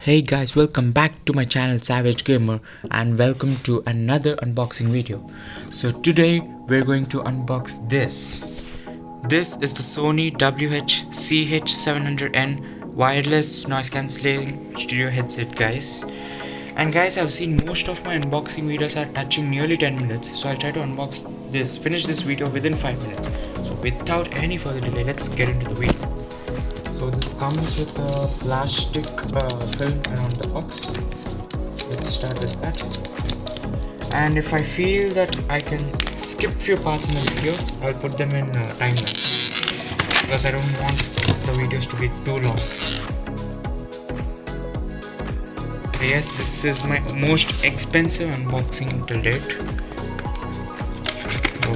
Hey guys, welcome back to my channel SVGxGAMER and welcome to another unboxing video. So today we're going to unbox this. This is the Sony WH-CH700N wireless noise cancelling studio headset, guys. And guys, I've seen most of my unboxing videos are touching nearly 10 minutes, so I'll try to finish this video within 5 minutes. So without any further delay, let's get into the video. So this comes with a plastic film around the box. Let's start with that. And if I feel that I can skip few parts in the video, I'll put them in time lapse because I don't want the videos to be too long. Yes, this is my most expensive unboxing till date.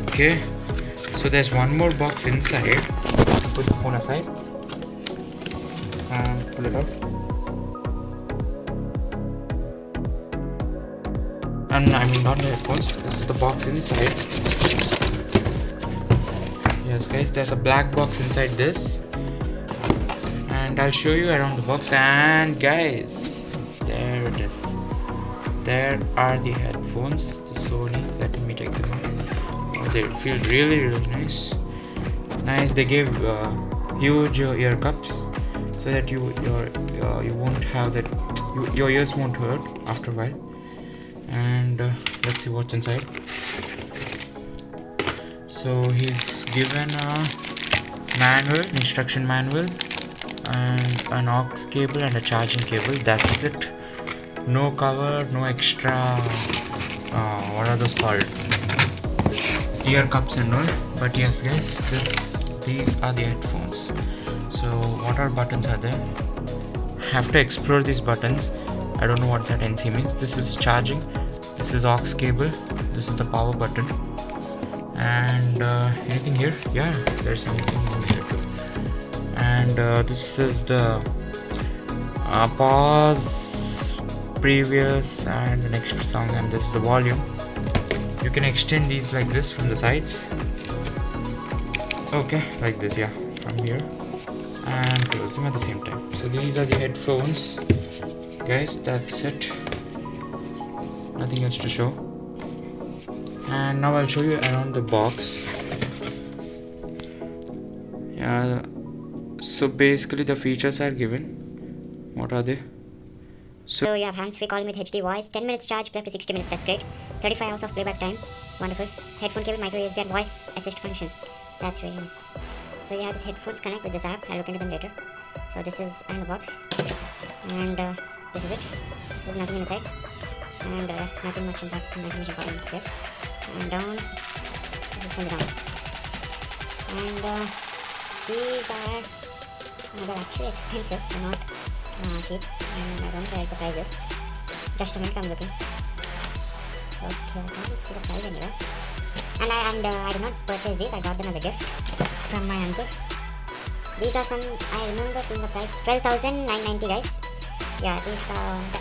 Okay, so there's one more box inside. Put the phone aside and pull it out. And I mean not the headphones, this is the box inside. Yes guys, there's a black box inside this, and I'll show you around the box. And guys, there it is. There are the headphones, the Sony. Let me take them out. Oh, they feel really nice. They gave huge ear cups, so that you won't have that, your ears won't hurt after a while. And let's see what's inside. So he's given a manual, instruction manual, and an aux cable and a charging cable. That's it. No cover, no extra what are those called, ear cups and all. But yes guys, these are the headphones. So what are buttons are there? I have to explore these buttons. I don't know what that NC means. This is charging, this is aux cable, this is the power button. And anything here? Yeah, there's something here too. And this is the pause, previous, and an extra song, and this is the volume. You can extend these like this from the sides. Okay, like this, yeah, from here, and close them at the same time. So these are the headphones, guys. That's it, nothing else to show. And now I'll show you around the box. Yeah, so basically the features are given. What are they? So you have hands-free calling with HD voice, 10 minutes charge up to 60 minutes, that's great. 35 hours of playback time, wonderful. Headphone cable, micro USB and voice assist function, that's really nice. So you have this headphones connect with this app. I'll look into them later. So this is in the box, and this is it. This is nothing inside, and nothing much important here. And down, this is from the down. And these are they're actually expensive. They're not cheap, and I don't know where the price is. Just a minute, I'm looking. Okay, I can't see the price anywhere. And I did not purchase these. I got them as a gift from my uncle. These are some, I remember seeing the price, 12,990 guys. Yeah, these the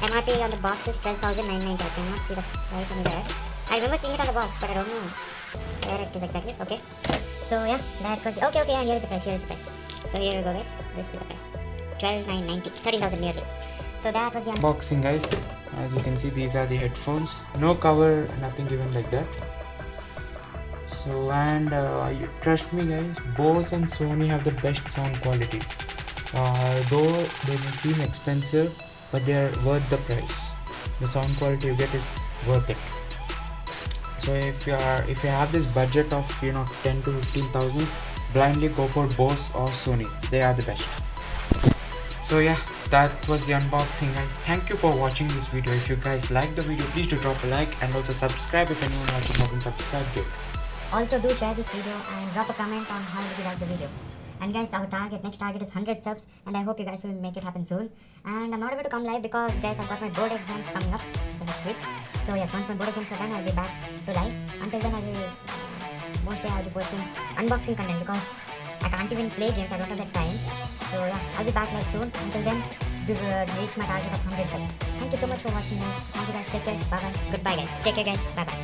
MRP on the box is 12,990. I cannot see the price anywhere. I remember seeing it on the box, but I don't know where it is exactly. Okay, so yeah, that was okay, and here is the price. So here you go guys, this is the price, 12,990, 13,000 nearly. So that was the unboxing, guys. As you can see, these are the headphones. No cover, nothing given like that. So, and trust me guys, Bose and Sony have the best sound quality. Though they may seem expensive, but they are worth the price. The sound quality you get is worth it. So if you have this budget of 10 to 15,000, blindly go for Bose or Sony. They are the best. So yeah, that was the unboxing guys. Thank you for watching this video. If you guys like the video, please do drop a like, and also subscribe if anyone watching hasn't subscribed yet. Also do share this video and drop a comment on how did you like the video. And guys, our next target is 100 subs, and I hope you guys will make it happen soon. And I'm not able to come live because guys, I've got my board exams coming up the next week. So yes, once my board exams are done, I'll be back to live. Until then, I'll be posting unboxing content because I can't even play games, I don't have that time. So yeah, I'll be back live soon. Until then, reach my target of 100 subs. Thank you so much for watching guys. Thank you guys, take care, bye bye. Goodbye guys, take care guys, bye bye.